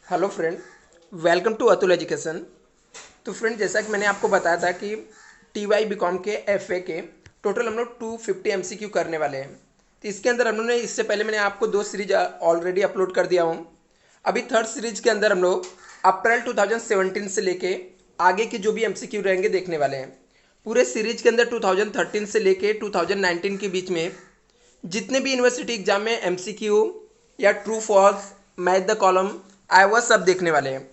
Hello friend, welcome to Atul education. तो friend, जैसा कि मैंने आपको बताया था कि टी वाई बी कॉम के एफ ए के टोटल हम लोग 250 एम सी क्यू करने वाले हैं। तो इसके अंदर हम लोग ने इससे पहले मैंने आपको 2 सीरीज ऑलरेडी अपलोड कर दिया हूँ। अभी थर्ड सीरीज के अंदर हम लोग अप्रैल 2017 से लेके आगे के जो भी एम सी क्यू रहेंगे देखने वाले हैं। पूरे सीरीज के अंदर 2013 से लेके 2019 के बीच में जितने भी यूनिवर्सिटी एग्जाम में एम सी क्यू या true false match the column आया हुआ सब देखने वाले हैं।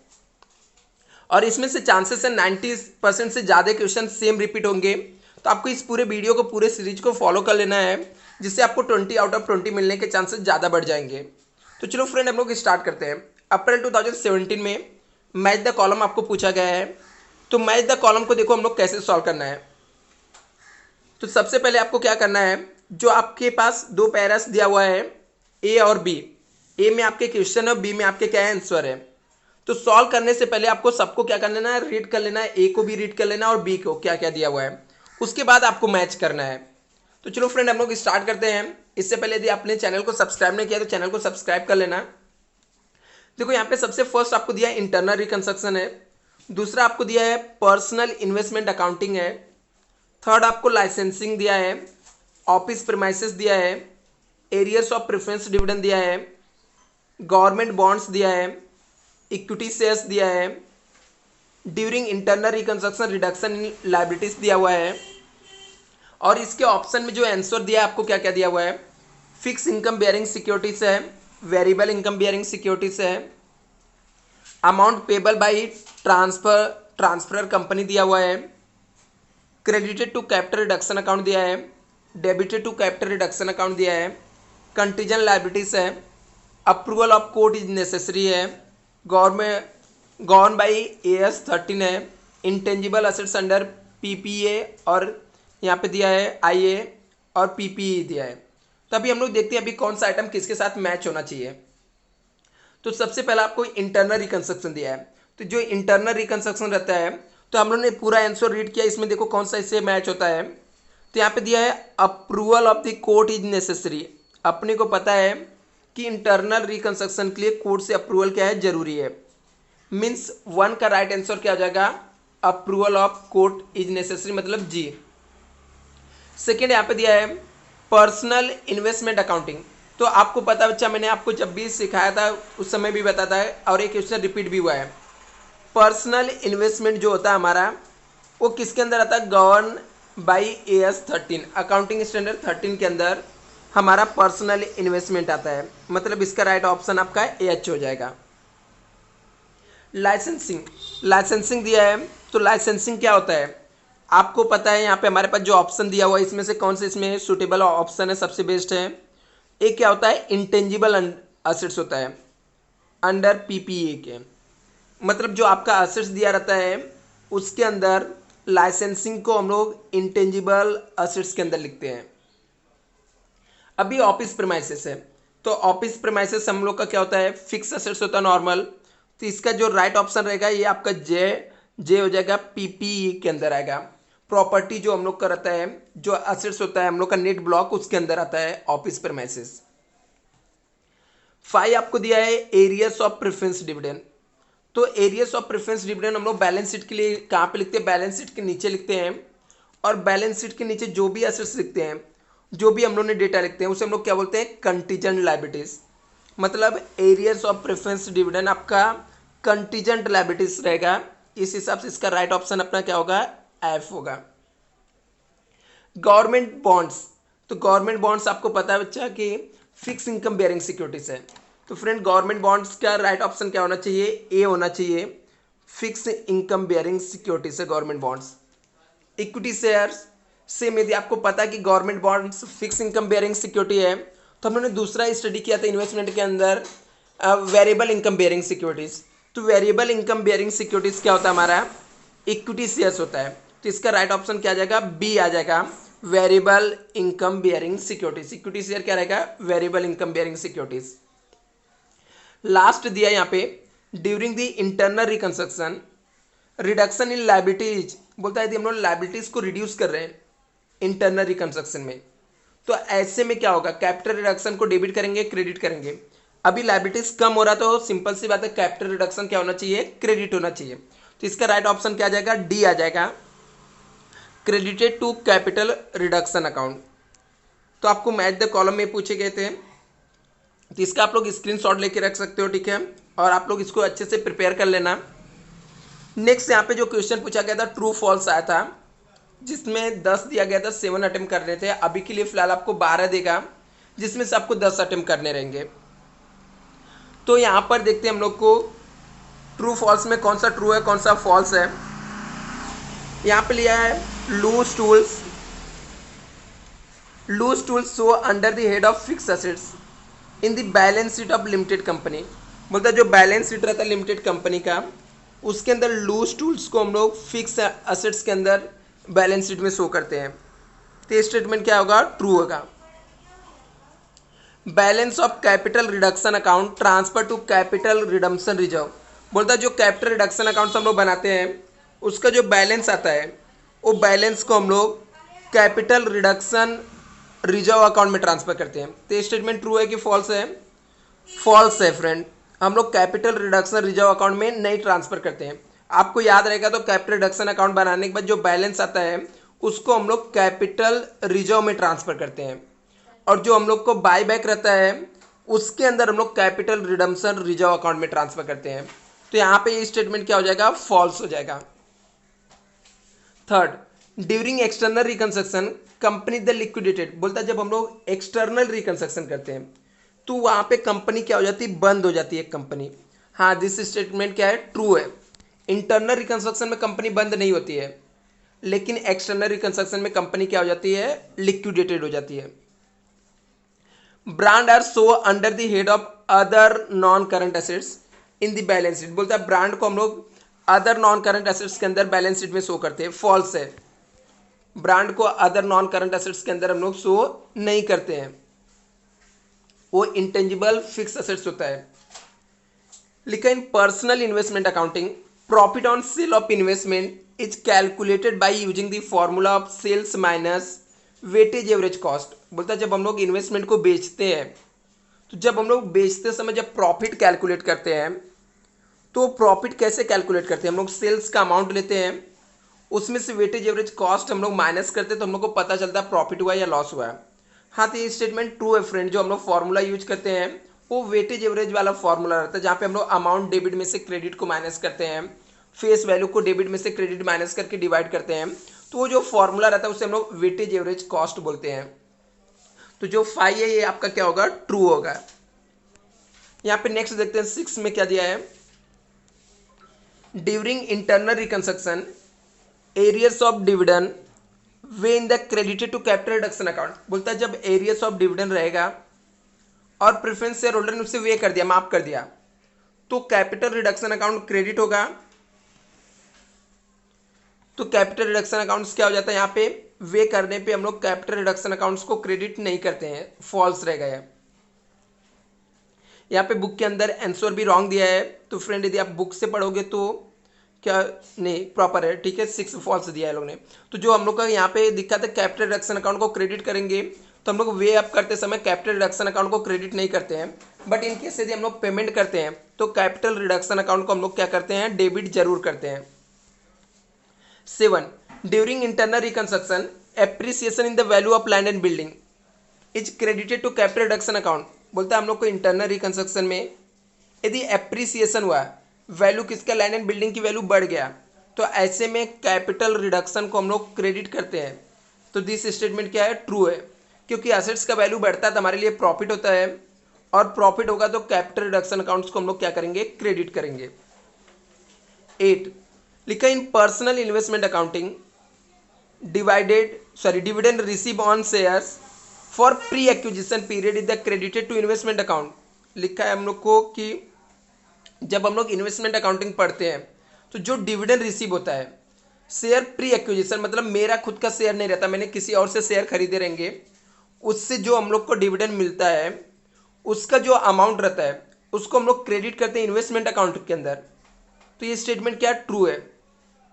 और इसमें से चांसेस है 90% से ज़्यादा क्वेश्चन सेम रिपीट होंगे। तो आपको इस पूरे वीडियो को पूरे सीरीज को फॉलो कर लेना है, जिससे आपको 20 आउट ऑफ 20 मिलने के चांसेस ज़्यादा बढ़ जाएंगे। तो चलो फ्रेंड, हम लोग स्टार्ट करते हैं। अप्रैल 2017 में मैच द कॉलम आपको पूछा गया है। तो मैच द कॉलम को देखो हम लोग कैसे सॉल्व करना है। तो सबसे पहले आपको क्या करना है, जो आपके पास दो पैरास दिया हुआ है ए और बी, ए में आपके क्वेश्चन है, बी में आपके क्या है आंसर है। तो सॉल्व करने से पहले आपको सबको क्या कर लेना है, रीड कर लेना है, ए को भी रीड कर लेना है और बी को क्या क्या दिया हुआ है, उसके बाद आपको मैच करना है। तो चलो फ्रेंड, हम लोग स्टार्ट करते हैं। इससे पहले यदि आपने चैनल को सब्सक्राइब नहीं किया तो चैनल को सब्सक्राइब कर लेना। देखो यहाँ पे सबसे फर्स्ट आपको दिया है इंटरनल रिकंस्ट्रक्शन है, दूसरा आपको दिया है पर्सनल इन्वेस्टमेंट अकाउंटिंग है, थर्ड आपको लाइसेंसिंग दिया है, ऑफिस प्रीमाइसेस दिया है, एरियर्स ऑफ प्रेफरेंस डिविडेंड दिया है, गवर्नमेंट बॉन्ड्स दिया है, इक्विटी शेयर्स दिया है, during internal reconstruction reduction in liabilities दिया हुआ है। और इसके ऑप्शन में जो आंसर दिया है आपको क्या क्या दिया हुआ है, फिक्स इनकम बेयरिंग सिक्योरिटीज है, वेरिएबल इनकम बेयरिंग सिक्योरिटीज है, amount payable by transfer company दिया हुआ है, credited to capital reduction account दिया है, debited to capital reduction account दिया है, कंटीजेंट लाइबिलिटीज है, approval of court is necessary है, गवर्न बाई AS 13 है, इंटेंजिबल असेट्स अंडर PPA और यहाँ पे दिया है IA और PPE दिया है। तो अभी हम लोग देखते हैं अभी कौन सा आइटम किसके साथ मैच होना चाहिए। तो सबसे पहला आपको इंटरनल रिकंस्ट्रक्शन दिया है। तो जो इंटरनल रिकंस्ट्रक्शन रहता है, तो हम लोग ने पूरा आंसर रीड किया, इसमें देखो कौन सा इससे मैच होता है। तो यहाँ पे दिया है approval of the court is necessary. अपने को पता है कि इंटरनल रिकंस्ट्रक्शन के लिए कोर्ट से अप्रूवल क्या है, जरूरी है। मीन्स 1 का राइट आंसर क्या हो जाएगा, approval of court is necessary, मतलब जी। सेकेंड यहाँ पे दिया है पर्सनल इन्वेस्टमेंट अकाउंटिंग। तो आपको पता बच्चा, मैंने आपको जब भी सिखाया था उस समय भी बताता है और एक क्वेश्चन रिपीट भी हुआ है। पर्सनल इन्वेस्टमेंट जो होता है हमारा, वो किसके अंदर आता है, govern by AS 13 accounting standard 13 के अंदर हमारा पर्सनल इन्वेस्टमेंट आता है। मतलब इसका राइट ऑप्शन आपका AH हो जाएगा। लाइसेंसिंग दिया है। तो लाइसेंसिंग क्या होता है, आपको पता है यहाँ पे हमारे पास जो ऑप्शन दिया हुआ है इसमें से कौन से इसमें सुटेबल ऑप्शन है, सबसे बेस्ट है। एक क्या होता है, इंटेंजिबल असेट्स होता है अंडर PPA के। मतलब जो आपका असेट्स दिया रहता है उसके अंदर लाइसेंसिंग को हम लोग इंटेंजिबल असेट्स के अंदर लिखते हैं। अभी ऑफिस प्रीमाइसेस है। तो ऑफिस प्रीमाइसेस हम लोग का क्या होता है, फिक्स असेट्स होता है नॉर्मल। तो इसका जो राइट ऑप्शन रहेगा ये आपका जे हो जाएगा, PPE के अंदर आएगा। प्रॉपर्टी जो हम लोग का रहता है, जो असेट्स होता है हम लोग का नेट ब्लॉक, उसके अंदर आता है ऑफिस प्रीमाइसेस। 5 आपको दिया है एरियर्स ऑफ प्रेफरेंस डिविडेंड। तो एरियर्स ऑफ प्रेफरेंस डिविडेंड हम लोग बैलेंस शीट के लिए कहाँ पे लिखते हैं, बैलेंस शीट के नीचे लिखते हैं। और बैलेंस शीट के नीचे जो भी असेट्स लिखते हैं, जो भी हम लोग ने डेटा लिखते हैं, उसे हम लोग क्या बोलते हैं, कंटीजेंट लायबिलिटीज। मतलब एरियर्स ऑफ प्रेफरेंस डिविडेंड आपका कंटीजेंट लायबिलिटीज रहेगा। इस हिसाब से इसका राइट ऑप्शन अपना क्या होगा, F होगा। Government bonds. तो गवर्नमेंट बॉन्ड्स आपको पता है बच्चा कि फिक्स इनकम बेयरिंग सिक्योरिटीज है। तो फ्रेंड, गवर्नमेंट बॉन्ड्स का राइट ऑप्शन क्या होना चाहिए, A होना चाहिए। फिक्स इनकम बेयरिंग सिक्योरिटीज है government bonds. Equity shares same, यदि आपको पता है कि government bonds fix income bearing security है, तो हम लोगों ने दूसरा स्टडी किया था इन्वेस्टमेंट के अंदर, वेरिएबल इनकम बेयरिंग सिक्योरिटीज। तो वेरिएबल इनकम बेयरिंग सिक्योरिटीज क्या होता है हमारा, इक्विटी शेयर्स होता है। तो इसका राइट ऑप्शन क्या आ जाएगा, B आ जाएगा, variable income bearing securities. Equity share क्या रहेगा, variable income bearing securities. Last दिया यहाँ पे during the internal reconstruction reduction in liabilities, बोलता है यदि हम लोग लायबिलिटीज को रिड्यूस कर रहे हैं इंटरनल रिकंस्ट्रक्शन में, तो ऐसे में क्या होगा, कैपिटल रिडक्शन को डेबिट करेंगे, क्रेडिट करेंगे। अभी लायबिलिटीज कम हो रहा तो सिंपल सी बात है, कैपिटल रिडक्शन क्या होना चाहिए, क्रेडिट होना चाहिए। तो इसका राइट ऑप्शन क्या आ जाएगा, डी आ जाएगा, credited to capital reduction account. तो आपको मैच द कॉलम में पूछे गए थे, तो इसका आप लोग स्क्रीनशॉट लेके रख सकते हो, ठीक है, और आप लोग इसको अच्छे से प्रिपेयर कर लेना। नेक्स्ट यहाँ पे जो क्वेश्चन पूछा गया था ट्रू फॉल्स आया था, जिसमें 10 दिया गया था, 7 अटेम्प्ट करने थे। अभी के लिए फिलहाल आपको 12 देगा, जिसमें से आपको 10 अटेम्प्ट करने रहेंगे। तो यहाँ पर देखते हैं हम लोग को ट्रू फॉल्स में कौन सा ट्रू है कौन सा फॉल्स है। यहाँ पे लिया है loose tools so under the head of fix assets in the balance sheet of limited company. बोलता है जो बैलेंस शीट रहता है लिमिटेड कंपनी का, उसके अंदर लूज टूल्स को हम लोग फिक्स असेट्स के अंदर बैलेंस शीट में शो करते हैं। तो ये स्टेटमेंट क्या होगा, ट्रू होगा। Balance of capital reduction account transfer to capital redemption reserve. बोलता है जो कैपिटल रिडक्शन अकाउंट हम लोग बनाते हैं, उसका जो बैलेंस आता है वो बैलेंस को हम लोग कैपिटल रिडक्शन रिजर्व अकाउंट में ट्रांसफर करते हैं। तो ये स्टेटमेंट ट्रू है कि फॉल्स है, फॉल्स है फ्रेंड। हम लोग कैपिटल रिडक्शन रिजर्व अकाउंट में नहीं ट्रांसफर करते हैं। आपको याद रहेगा तो कैपिटल रिडक्शन अकाउंट बनाने के बाद जो बैलेंस आता है उसको हम लोग कैपिटल रिजर्व में ट्रांसफर करते हैं, और जो हम लोग को बाय बैक रहता है उसके अंदर हम लोग कैपिटल रिडम्पशन रिजर्व अकाउंट में ट्रांसफर करते हैं। तो यहाँ पे ये स्टेटमेंट क्या हो जाएगा, फॉल्स हो जाएगा। Third, during external reconstruction company the liquidated. बोलता है जब हम लोग एक्सटर्नल रिकंस्ट्रक्शन करते हैं तो वहां पे कंपनी क्या हो जाती है, बंद हो जाती है कंपनी। हाँ, दिस स्टेटमेंट क्या है, ट्रू है। इंटरनल रिकंस्ट्रक्शन में कंपनी बंद नहीं होती है, लेकिन एक्सटर्नल रिकंस्ट्रक्शन में कंपनी क्या हो जाती है, लिक्विडेटेड हो जाती है। Brand are so under the head of other non current assets in the balance sheet. बोलता है ब्रांड को हम लोग अदर नॉन करंट एसेट्स के अंदर बैलेंस शीट में शो करते हैं, फॉल्स है। ब्रांड को अदर नॉन करंट एसेट्स के अंदर हम लोग शो नहीं करते हैं, वो इंटेंजिबल फिक्स एसेट्स होता है। लिखा in personal investment accounting profit on sale of investment is calculated by using the formula of sales minus weightage average cost. बोलता है जब हम लोग इन्वेस्टमेंट को बेचते हैं, तो जब हम लोग बेचते समय जब प्रॉफिट कैलकुलेट करते हैं, तो प्रॉफिट कैसे कैलकुलेट करते हैं, हम लोग सेल्स का अमाउंट लेते हैं, उसमें से वेटेज एवरेज कॉस्ट हम लोग माइनस करते हैं, तो हम लोग को पता चलता है प्रॉफिट हुआ या लॉस हुआ है। हाँ, तो ये स्टेटमेंट ट्रू है फ्रेंड। जो हम लोग फॉर्मूला यूज करते हैं वो वेटेज एवरेज वाला फॉर्मूला रहता है, जहाँ पे हम लोग अमाउंट डेबिट में से क्रेडिट को माइनस करते हैं, फेस वैल्यू को डेबिट में से क्रेडिट माइनस करके डिवाइड करते हैं। तो वो जो फॉर्मूला रहता है उसे हम लोग वेटेज एवरेज कॉस्ट बोलते हैं। तो जो 5 है ये आपका क्या होगा, ट्रू होगा। यहाँ पे नेक्स्ट देखते हैं 6 में क्या दिया है, during internal reconstruction arrears of dividend way in the credited to capital reduction account. बोलता है जब एरियर्स ऑफ डिविडेंड रहेगा और प्रेफरेंस शेयर होल्डर ने उससे वे कर दिया, माफ कर दिया, तो कैपिटल रिडक्शन अकाउंट क्रेडिट होगा। तो कैपिटल रिडक्शन अकाउंट्स क्या हो जाता है, यहाँ पे वे करने पे हम लोग कैपिटल रिडक्शन अकाउंट्स को क्रेडिट नहीं करते हैं, फॉल्स रह गया है। यहाँ पे बुक के अंदर आंसर भी रॉन्ग दिया है, तो फ्रेंड यदि आप बुक से पढ़ोगे तो क्या नहीं प्रॉपर है, ठीक है, 6 फॉल्स दिया है लोग ने। तो जो हम लोग का यहाँ पे दिखा था कैपिटल रिडक्शन अकाउंट को क्रेडिट करेंगे, तो हम लोग वे अप करते समय कैपिटल रिडक्शन अकाउंट को क्रेडिट नहीं करते हैं, बट इन केस यदि हम लोग पेमेंट करते हैं तो कैपिटल रिडक्शन अकाउंट को हम लोग क्या करते हैं, डेबिट जरूर करते हैं। 7, during internal reconstruction appreciation in the value of land and building is credited to capital reduction account. बोलता है हम लोग को इंटरनल रिकंस्ट्रक्शन में यदि एप्रिसिएशन हुआ, वैल्यू किसका, लैंड एंड बिल्डिंग की वैल्यू बढ़ गया, तो ऐसे में कैपिटल रिडक्शन को हम लोग क्रेडिट करते हैं। तो दिस स्टेटमेंट क्या है, ट्रू है, क्योंकि एसेट्स का वैल्यू बढ़ता है तो हमारे लिए प्रॉफिट होता है, और प्रॉफिट होगा तो कैपिटल रिडक्शन अकाउंट्स को हम लोग क्या करेंगे, क्रेडिट करेंगे। 8, लिखा in personal investment accounting dividend receive on shares for pre acquisition period is the credited to investment account. लिखा है हम लोग को कि जब हम लोग इन्वेस्टमेंट अकाउंटिंग पढ़ते हैं तो जो डिविडेंड रिसीव होता है, शेयर प्री एक्विजिशन मतलब मेरा खुद का शेयर नहीं रहता, मैंने किसी और से शेयर खरीदे रहेंगे, उससे जो हम लोग को डिविडेंड मिलता है उसका जो अमाउंट रहता है उसको हम लोग क्रेडिट करते हैं इन्वेस्टमेंट अकाउंट के अंदर। तो ये स्टेटमेंट क्या ट्रू है।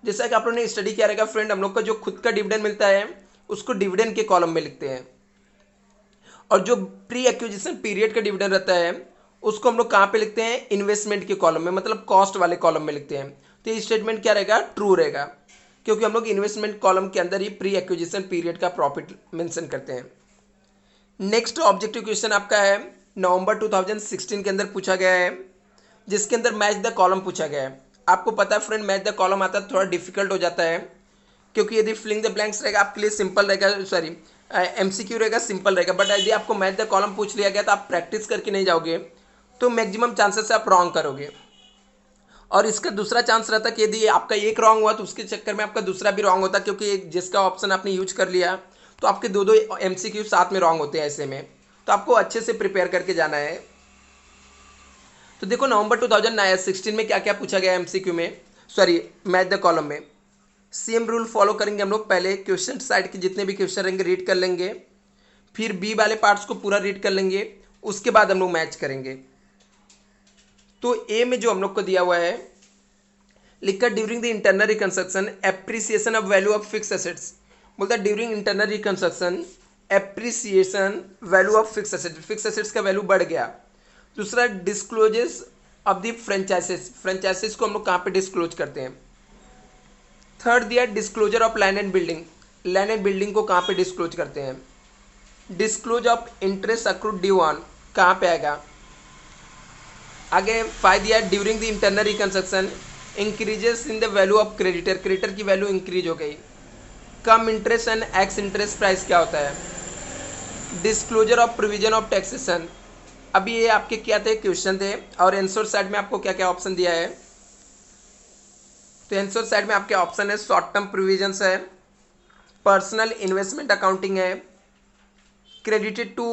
जैसा कि आप लोगों ने स्टडी किया रहेगा फ्रेंड, हम लोग का जो खुद का डिविडेंड मिलता है उसको डिविडेंड के कॉलम में लिखते हैं, और जो प्री एक्विजिशन पीरियड का डिविडेंड रहता है उसको हम लोग कहाँ पे लिखते हैं, इन्वेस्टमेंट के कॉलम में, मतलब कॉस्ट वाले कॉलम में लिखते हैं। तो ये स्टेटमेंट क्या रहेगा, ट्रू रहेगा, क्योंकि हम लोग इन्वेस्टमेंट कॉलम के अंदर ही प्री एक्विजिशन पीरियड का प्रॉफिट मेंशन करते हैं। नेक्स्ट ऑब्जेक्टिव क्वेश्चन आपका है नवंबर 2016 के अंदर पूछा गया है, जिसके अंदर मैच द कॉलम पूछा गया है। आपको पता है फ्रेंड, मैच द कॉलम आता है थोड़ा डिफिकल्ट हो जाता है, क्योंकि यदि फिलिंग द ब्लैंक्स रहेगा आपके लिए सिंपल रहेगा, सॉरी एमसीक्यू रहेगा सिंपल रहेगा, बट यदि आपको मैच द कॉलम पूछ लिया गया तो आप प्रैक्टिस करके नहीं जाओगे तो मैक्सिमम चांसेस से आप रॉन्ग करोगे। और इसका दूसरा चांस रहता है कि यदि आपका एक रॉन्ग हुआ तो उसके चक्कर में आपका दूसरा भी रॉन्ग होता, क्योंकि जिसका ऑप्शन आपने यूज कर लिया तो आपके दो दो एमसीक्यू साथ में रॉन्ग होते हैं। ऐसे में तो आपको अच्छे से प्रिपेयर करके जाना है। तो देखो नवंबर 2016 में क्या क्या पूछा गया एमसीक्यू में, सॉरी मैच द कॉलम में। सेम रूल फॉलो करेंगे हम लोग, पहले क्वेश्चन साइड के जितने भी क्वेश्चन रहेंगे रीड कर लेंगे, फिर बी वाले पार्ट्स को पूरा रीड कर लेंगे, उसके बाद हम लोग मैच करेंगे। तो ए में जो हम लोग को दिया हुआ है, लिखा during the internal reconstruction appreciation of value of fix assets, बोलता है during internal reconstruction appreciation value of fix assets, fix assets का वैल्यू बढ़ गया। दूसरा discloses of the franchises, franchises को हम लोग कहाँ पे डिस्क्लोज करते हैं। थर्ड दिया disclosure of land and building, land and building को कहाँ पे डिस्क्लोज करते हैं। Disclose of interest accrued due on कहाँ पे आएगा। आगे 5 दिया during the internal reconstruction increases in the value of creditor, creditor की वैल्यू इंक्रीज हो गई। Cum interest and ex interest price क्या होता है। Disclosure of provision of taxation, अभी ये आपके क्या थे क्वेश्चन थे, और आंसर साइड में आपको क्या क्या ऑप्शन दिया है। तो आंसर साइड में आपके ऑप्शन है शॉर्ट टर्म प्रोविजंस है, पर्सनल इन्वेस्टमेंट अकाउंटिंग है, credited to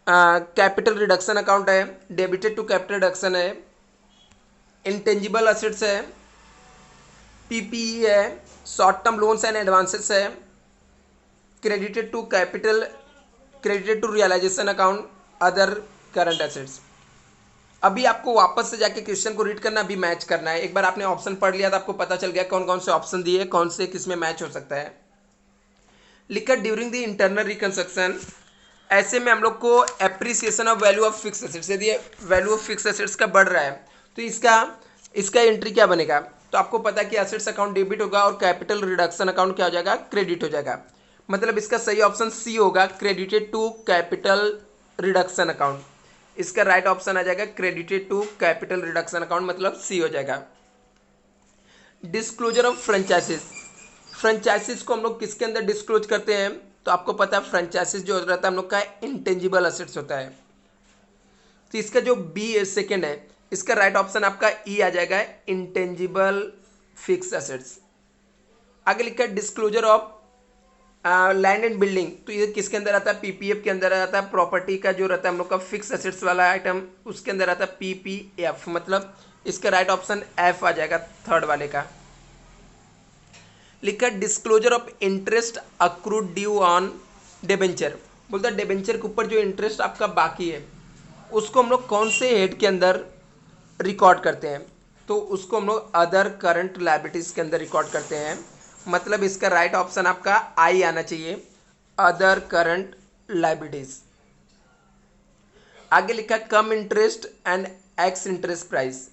capital reduction account है, डेबिटेड टू कैपिटल रिडक्शन है, इंटेंजिबल असेट्स है, पीपीई है, short term loans and advances है, credited to capital, credited to realisation account, other current assets. अभी आपको वापस से जाके क्वेश्चन को रीड करना, अभी मैच करना है। एक बार आपने ऑप्शन पढ़ लिया तो आपको पता चल गया कौन कौन से ऑप्शन दिए, कौन से किस में मैच हो सकता है। लिखा ड्यूरिंग द इंटरनल रिकंस्ट्रक्शन, ऐसे में हम लोग को appreciation of value of fix assets, यदि वैल्यू ऑफ फिक्स एसेट्स का बढ़ रहा है तो इसका एंट्री क्या बनेगा। तो आपको पता है कि एसेट्स अकाउंट डेबिट होगा और कैपिटल रिडक्शन अकाउंट क्या हो जाएगा, क्रेडिट हो जाएगा। मतलब इसका सही ऑप्शन सी होगा, credited to capital reduction account. इसका राइट ऑप्शन आ जाएगा credited to capital reduction account, मतलब सी हो जाएगा। डिस्क्लोजर ऑफ फ्रेंचाइजेस, फ्रेंचाइजेस को हम लोग किसके अंदर डिस्क्लोज करते हैं। तो आपको पता है फ्रेंचाइजेस जो रहता है हम लोग का इंटेंजिबल असेट्स होता है। तो इसका जो बी सेकेंड है, इसका राइट ऑप्शन आपका ई आ जाएगा, इंटेंजिबल फिक्स एसेट्स। आगे लिखा है disclosure of land and building, तो ये किसके अंदर आता है, पीपीएफ के अंदर आता है। प्रॉपर्टी का जो रहता है हम लोग का फिक्स एसेट्स वाला आइटम, उसके अंदर आता है पीपीएफ, मतलब इसका राइट ऑप्शन एफ आ जाएगा थर्ड वाले का। लिखा disclosure of interest accrued due on debenture, बोलता है डिबेंचर के ऊपर जो इंटरेस्ट आपका बाकी है उसको हम लोग कौन से हेड के अंदर रिकॉर्ड करते हैं। तो उसको हम लोग अदर करंट लायबिलिटीज के अंदर रिकॉर्ड करते हैं, मतलब इसका राइट ऑप्शन आपका आई आना चाहिए, अदर करंट लायबिलिटीज। आगे लिखा cum interest and ex interest price,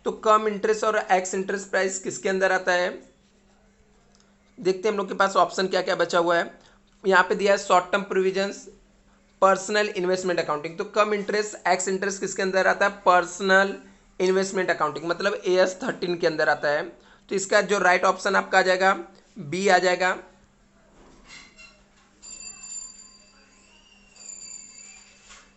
तो कम इंटरेस्ट और एक्स इंटरेस्ट प्राइस किसके अंदर आता है। देखते हैं हम लोग के पास ऑप्शन क्या क्या बचा हुआ है। यहाँ पे दिया है short term provisions, personal investment accounting. तो कम इंटरेस्ट एक्स इंटरेस्ट किसके अंदर आता है, पर्सनल इन्वेस्टमेंट अकाउंटिंग, मतलब AS 13 के अंदर आता है। तो इसका जो राइट ऑप्शन आपका आ जाएगा बी आ जाएगा।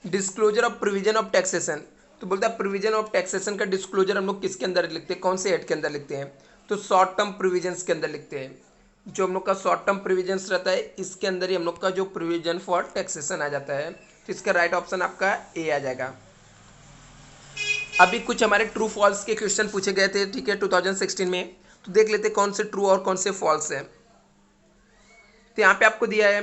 Disclosure of provision of taxation, तो बोलता है प्रोविजन ऑफ टैक्सेशन का डिस्क्लोजर हम लोग किसके अंदर लिखते हैं, कौन से हेड के अंदर लिखते हैं। तो शॉर्ट टर्म प्रोविजंस के अंदर लिखते हैं। जो हम लोग का शॉर्ट टर्म प्रोविजंस रहता है इसके अंदर ही हम लोग का जो प्रोविजन फॉर टैक्सेशन आ जाता है। तो इसका राइट ऑप्शन आपका ए आ जाएगा। अभी कुछ हमारे ट्रू फॉल्स के क्वेश्चन पूछे गए थे, ठीक है, 2016 में। तो देख लेते कौन से ट्रू और कौन से फॉल्स है। तो यहाँ पे आपको दिया है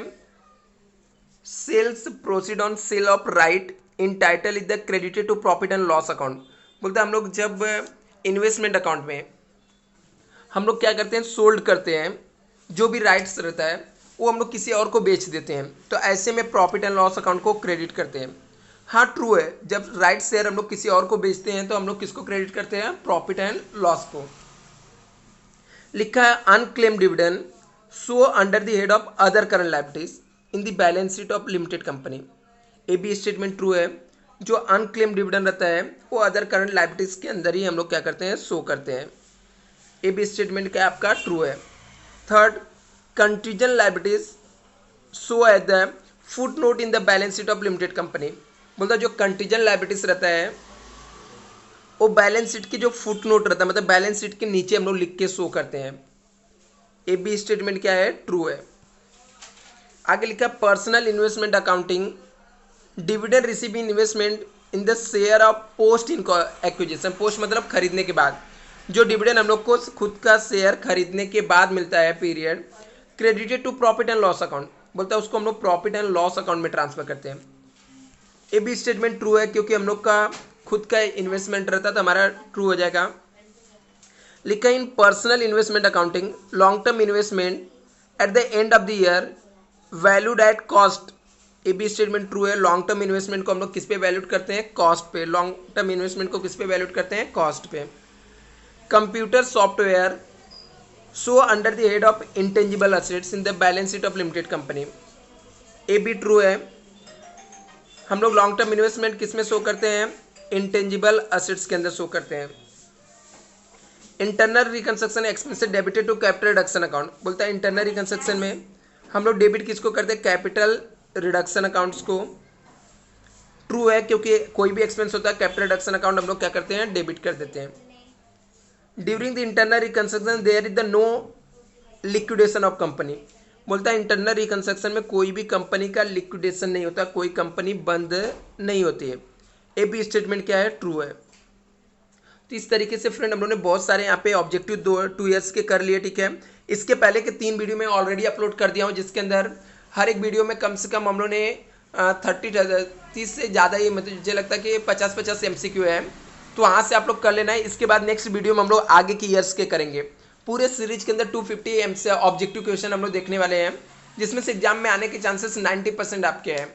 sales proceed on sale of right in title is the credited to profit and loss account. बोलते हैं हम लोग जब इन्वेस्टमेंट अकाउंट में हम लोग क्या करते हैं, सोल्ड करते हैं, जो भी राइट्स रहता है वो हम लोग किसी और को बेच देते हैं, तो ऐसे में प्रॉफिट एंड लॉस अकाउंट को क्रेडिट करते हैं। हाँ ट्रू है, जब राइट शेयर हम लोग किसी और को बेचते हैं तो हम लोग किसको क्रेडिट करते हैं, प्रॉफिट एंड लॉस को। लिखा है unclaim dividend show under the head of other current liabilities in the balance sheet of limited company. A B statement true है, जो अनक्लेम डिविडेंड रहता है वो अदर करंट लायबिलिटीज के अंदर ही हम लोग क्या करते हैं, शो करते हैं। ए बी स्टेटमेंट क्या आपका ट्रू है। Third, contingent liabilities show at the foot note in the balance sheet of limited company. बोलता जो कंटीजेंट लायबिलिटीज रहता है वो बैलेंस शीट की जो फुट नोट रहता है, मतलब बैलेंस शीट के नीचे हम लोग लिख के शो करते हैं। ए बी स्टेटमेंट क्या है, ट्रू है। आगे लिखा personal investment accounting dividend receiving investment in the share of post in acquisition. Post मतलब खरीदने के बाद, जो डिविडेंड हम लोग को खुद का शेयर खरीदने के बाद मिलता है period, credited to profit and loss account. बोलता है उसको हम लोग प्रॉफिट एंड लॉस अकाउंट में ट्रांसफर करते हैं। ए बी स्टेटमेंट ट्रू है, क्योंकि हम लोग का खुद का इन्वेस्टमेंट रहता तो हमारा ट्रू हो जाएगा। लिखा in personal investment accounting long term investment at the end of the year valued at cost. A B statement true है, लॉन्ग टर्म इन्वेस्टमेंट को हम लोग किस पे वैल्यूड करते हैं, कॉस्ट पे। लॉन्ग टर्म इन्वेस्टमेंट को किस पे वैल्यूड करते हैं, कॉस्ट पे। Computer software show under the head of intangible assets in the balance sheet of limited company. A be true है, हम लोग लॉन्ग टर्म इन्वेस्टमेंट किस में शो करते हैं, इंटेंजिबल असेट्स के अंदर शो करते हैं। Internal reconstruction expense debited to capital reduction account. बोलता है इंटरनल रिकंस्ट्रक्शन में हम लोग डेबिट किसको करते हैं, कैपिटल रिडक्शन अकाउंट्स को। ट्रू है, क्योंकि कोई भी एक्सपेंस होता है कैपिटल रिडक्शन अकाउंट हम लोग क्या करते हैं, डेबिट कर देते हैं। During the internal reconstruction there is the no liquidation of company. बोलता है इंटरनल रिकंस्ट्रक्शन में कोई भी कंपनी का लिक्विडेशन नहीं होता, कोई कंपनी बंद नहीं होती है। ए बी स्टेटमेंट क्या है, ट्रू है। तो इस तरीके से फ्रेंड हम लोगों ने बहुत सारे यहाँ पे ऑब्जेक्टिव 2 ईयर्स के कर लिए, ठीक है। इसके पहले के 3 वीडियो में ऑलरेडी अपलोड कर दिया हूँ, जिसके अंदर हर एक वीडियो में कम से कम हम लोगों ने 30 से ज़्यादा ही, मतलब मुझे लगता है कि 50 MCQ है, तो वहाँ से आप लोग कर लेना है। इसके बाद नेक्स्ट वीडियो में हम लोग आगे की ईयर्स के करेंगे। पूरे सीरीज के अंदर 250 ऑब्जेक्टिव क्वेश्चन हम लोग देखने वाले हैं, जिसमें से एग्जाम में आने के चांसेस 90% आपके हैं।